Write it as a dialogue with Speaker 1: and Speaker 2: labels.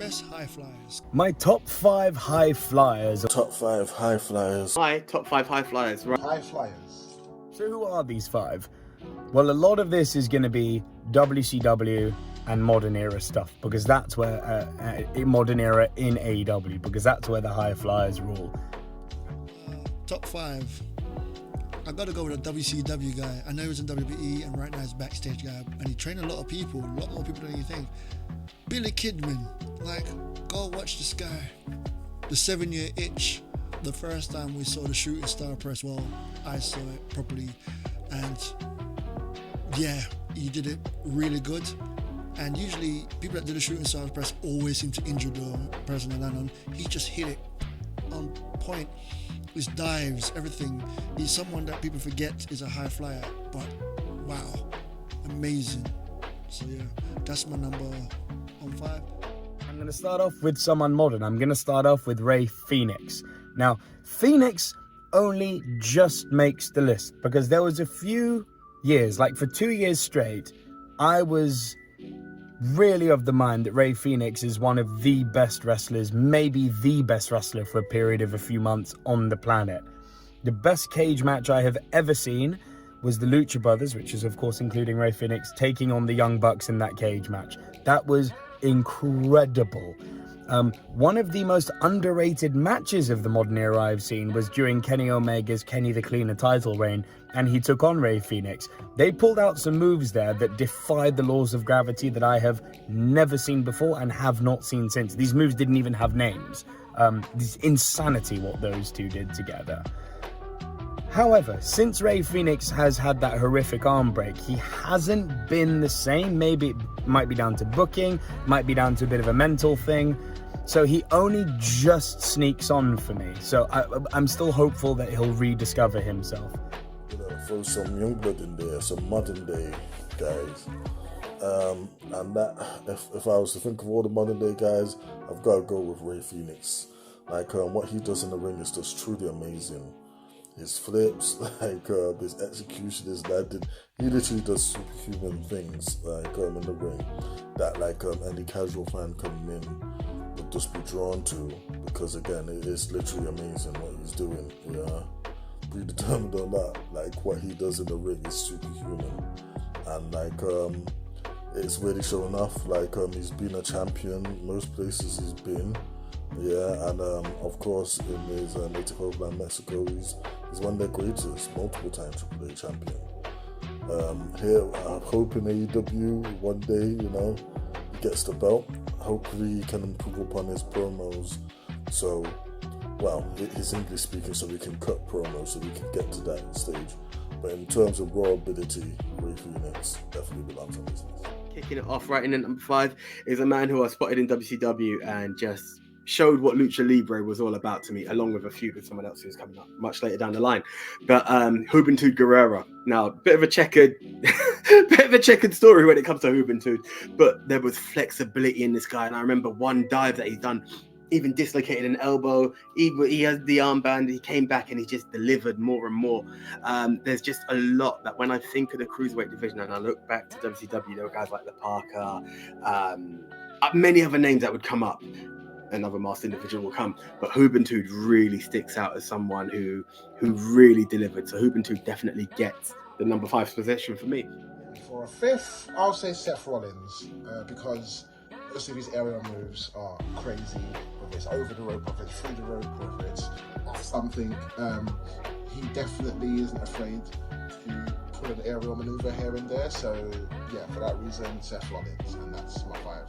Speaker 1: Best high flyers.
Speaker 2: My top 5 high flyers.
Speaker 3: Top 5 high flyers.
Speaker 4: My top 5 high flyers. Right.
Speaker 5: High flyers.
Speaker 2: So who are these 5? Well, a lot of this is going to be WCW and modern era stuff, because that's where modern era in AEW, because that's where the high flyers rule.
Speaker 1: Top 5. I gotta go with a WCW guy. I know he was in WWE and right now he's a backstage guy, and he trained a lot of people, a lot more people than you think. Billy Kidman, like, go watch this guy. The 7-year itch. The first time we saw the shooting star press, well, I saw it properly, and yeah, he did it really good. And usually people that do the shooting star press always seem to injure the person they land on. He just hit it on point. His dives, everything. He's someone that people forget is a high flyer, but wow, amazing. So yeah, that's my number on 5.
Speaker 2: I'm going to start off with someone modern. I'm going to start off with Rey Fenix. Now, Fenix only just makes the list because there was a few years, like for 2 years straight, I was really of the mind that Rey Fenix is one of the best wrestlers, maybe the best wrestler for a period of a few months on the planet. The best cage match I have ever seen was the Lucha Brothers, which is of course including Rey Fenix, taking on the Young Bucks in that cage match. That was incredible. One of the most underrated matches of the modern era I've seen was during Kenny Omega's Kenny the Cleaner title reign, and he took on Rey Fenix. They pulled out some moves there that defied the laws of gravity that I have never seen before and have not seen since. These moves didn't even have names. This insanity what those two did together. However, since Rey Fenix has had that horrific arm break, he hasn't been the same. Maybe it might be down to booking, might be down to a bit of a mental thing. So he only just sneaks on for me. So I'm still hopeful that he'll rediscover himself.
Speaker 3: You know, throw some young blood in there, some modern day guys. And that, if I was to think of all the modern day guys, I've got to go with Rey Fenix. Like what he does in the ring is just truly amazing. His flips, like his execution is that he literally does superhuman things like in the ring that like any casual fan coming in would just be drawn to, because again it is literally amazing what he's doing. Yeah, predetermined on that, like what he does in the ring is superhuman, and like it's really showing off. Like he's been a champion most places he's been. Yeah, and of course in his native homeland Mexico, he's one of their greatest, multiple-time AAA champion. Here, I'm hoping AEW one day, you know, he gets the belt. Hopefully he can improve upon his promos. So, well, he's English speaking, so we can cut promos, so we can get to that stage. But in terms of raw ability, Rey Fenix definitely belongs on this list.
Speaker 4: Kicking it off right in at number 5 is a man who I spotted in WCW and just showed what Lucha Libre was all about to me, along with a feud with someone else who's coming up much later down the line. But Hubin Guerrera. Now, bit of a checkered story when it comes to Hubin, but there was flexibility in this guy, and I remember one dive that he's done, even dislocated an elbow. He has the armband. He came back and he just delivered more and more. There's just a lot that when I think of the cruiserweight division and I look back to WCW, there were guys like the Parker, many other names that would come up. Another masked individual will come, but Hubin really sticks out as someone who really delivered. So Hubin definitely gets the number 5 position for me.
Speaker 5: For a 5th, I'll say Seth Rollins, because obviously his aerial moves are crazy, whether it's over the rope, whether it's through the rope, whether it's off something. He definitely isn't afraid to put an aerial maneuver here and there. So yeah, for that reason, Seth Rollins, and that's my 5.